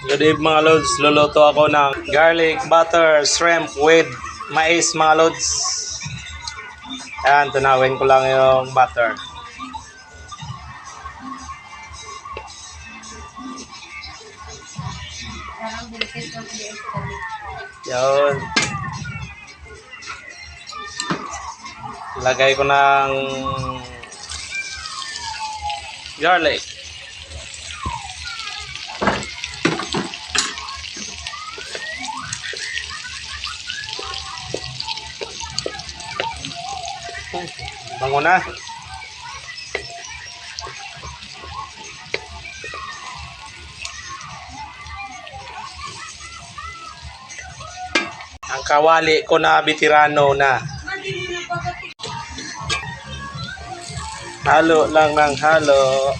Good evening mga lods, luluto ako ng garlic butter shrimp with mais mga lods. Ayan, tunawin ko lang yung butter. Yun. Lagay ko ng garlic. Bango na. Ang kawali ko na veterano na. Halo lang ng halo.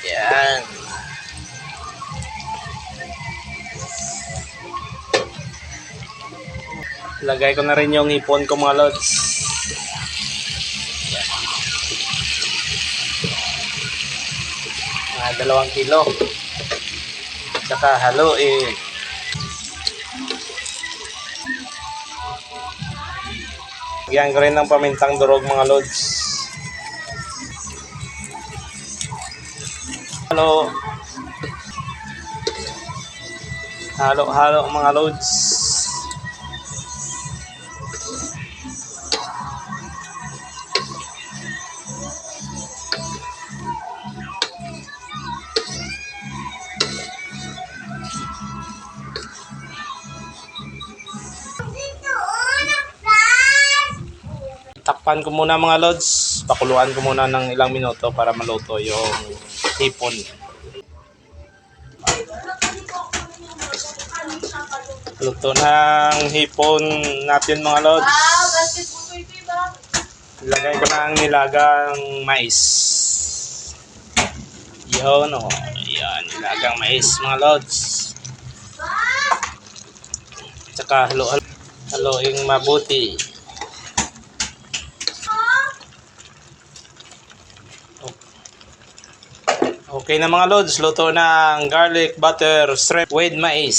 Yan. Lagay ko na rin yung hipon ko mga lods. Yan. 2 kilo. Saka haluin. Lagyan ko rin ng pamintang durog mga lods. Halo mga lods. Takpan ko muna mga lods. Pakuluan ko muna ng ilang minuto para maluto yung hipon. Luto ng hipon natin mga lods. Ilagay ko na ang nilagang mais. Yun o. Yan, nilagang mais mga lods. Tsaka haluing mabuti. Okay na mga lods, luto ng garlic butter shrimp with mais.